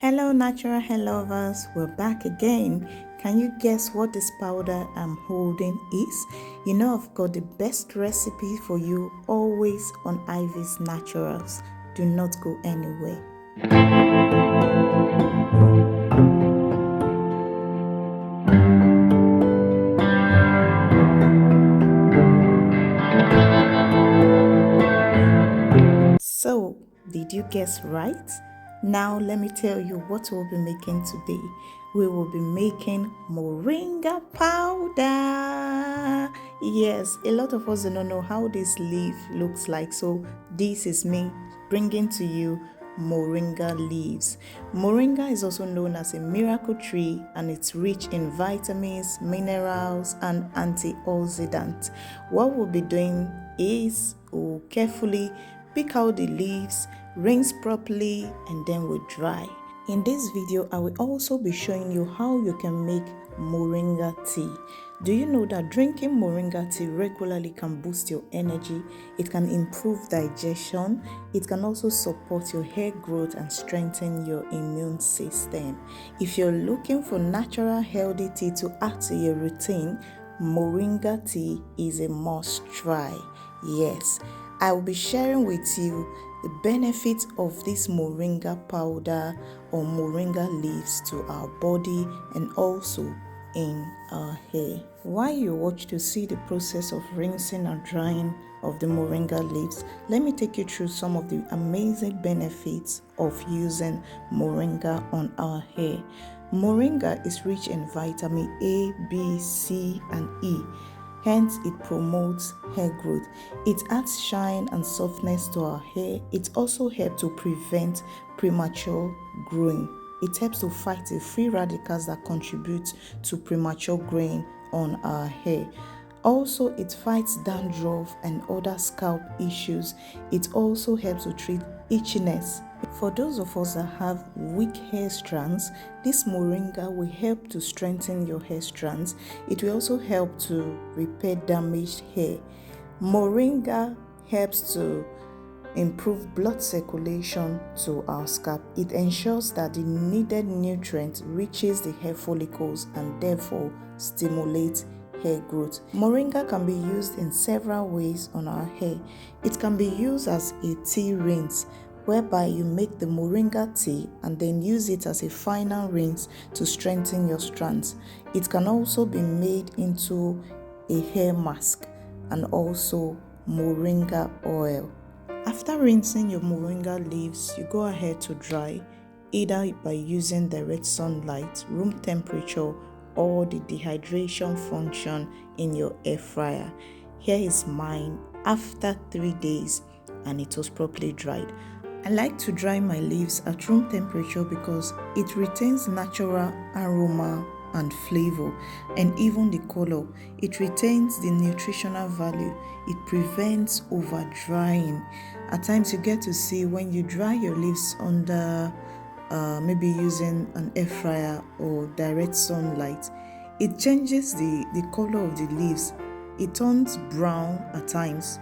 Hello natural hair lovers, we're back again. Can you guess what this powder I'm holding is? You know I've got the best recipe for you always on Ivy's Naturals. Do not go anywhere. So, did you guess right? Now let me tell you what we'll be making today. We will be making moringa powder. Yes, a lot of us don't know how this leaf looks like, so this is me bringing to you moringa leaves. Moringa is also known as a miracle tree, and it's rich in vitamins, minerals, and antioxidants. What we'll be doing is we'll carefully pick out the leaves, rinse properly, and then we'll dry. In this video, I will also be showing you how you can make moringa tea. Do you know that drinking moringa tea regularly can boost your energy? It can improve digestion. It can also support your hair growth and strengthen your immune system. If you're looking for natural healthy tea to add to your routine, moringa tea is a must try. Yes, I will be sharing with you the benefits of this moringa powder or moringa leaves to our body and also in our hair. While you watch to see the process of rinsing and drying of the moringa leaves, let me take you through some of the amazing benefits of using moringa on our hair. Moringa is rich in vitamin A, B, C, and E. Hence, it promotes hair growth. It adds shine and softness to our hair. It also helps to prevent premature growing. It helps to fight the free radicals that contribute to premature growing on our hair. Also, it fights dandruff and other scalp issues. It also helps to treat itchiness. For those of us that have weak hair strands, this moringa will help to strengthen your hair strands. It will also help to repair damaged hair. Moringa helps to improve blood circulation to our scalp. It ensures that the needed nutrient reaches the hair follicles and therefore stimulates hair growth. Moringa can be used in several ways on our hair. It can be used as a tea rinse, whereby you make the moringa tea and then use it as a final rinse to strengthen your strands. It can also be made into a hair mask and also moringa oil. After rinsing your moringa leaves, you go ahead to dry, either by using direct sunlight, room temperature, or the dehydration function in your air fryer. Here is mine after 3 days and it was properly dried. I like to dry my leaves at room temperature because it retains natural aroma and flavor and even the color. It retains the nutritional value. It prevents over drying. At times you get to see when you dry your leaves under maybe using an air fryer or direct sunlight, it changes the color of the leaves. It turns brown at times,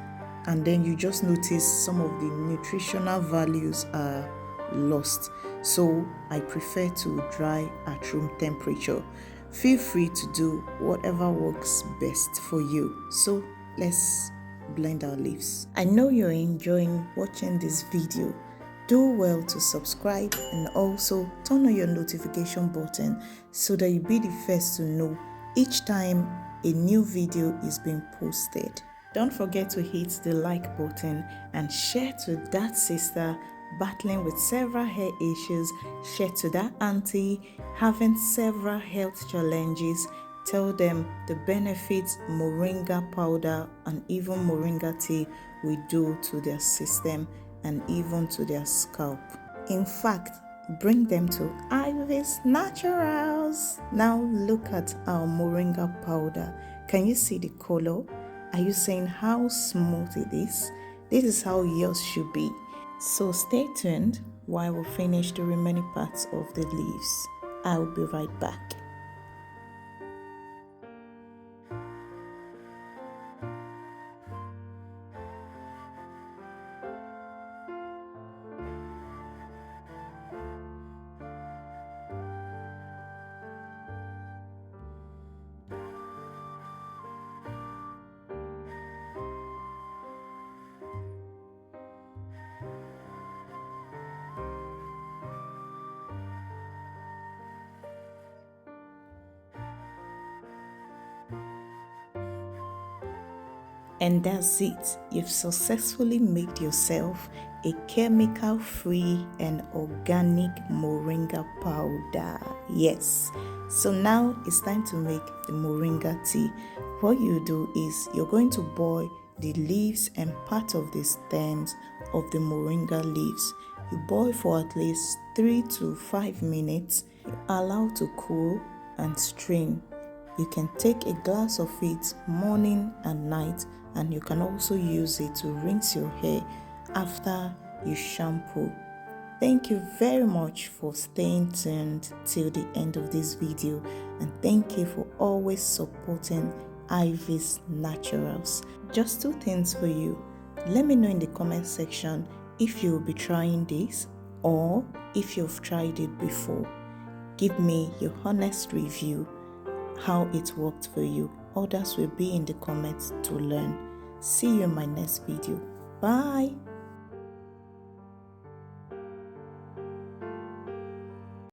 and then you just notice some of the nutritional values are lost. So I prefer to dry at room temperature. Feel free to do whatever works best for you. So let's blend our leaves. I know you're enjoying watching this video. Do well to subscribe and also turn on your notification button so that you'll be the first to know each time a new video is being posted. Don't forget to hit the like button and share to that sister battling with several hair issues. Share to that auntie having several health challenges. Tell them the benefits moringa powder and even moringa tea will do to their system and even to their scalp. In fact, bring them to Ivy's Naturals. Now look at our moringa powder. Can you see the color? Are you saying how smooth it is? This is how yours should be. So stay tuned while we finish the remaining parts of the leaves. I'll be right back. And that's it. You've successfully made yourself a chemical-free and organic moringa powder. Yes. So now it's time to make the moringa tea. What you do is you're going to boil the leaves and part of the stems of the moringa leaves. You boil for at least 3 to 5 minutes. Allow to cool and strain. You can take a glass of it morning and night, and you can also use it to rinse your hair after you shampoo. Thank you very much for staying tuned till the end of this video, and thank you for always supporting Ivy's Naturals. Just 2 things for you. Let me know in the comment section if you will be trying this or if you've tried it before. Give me your honest review, how it worked for you. Others will be in the comments to learn. See you in my next video. Bye.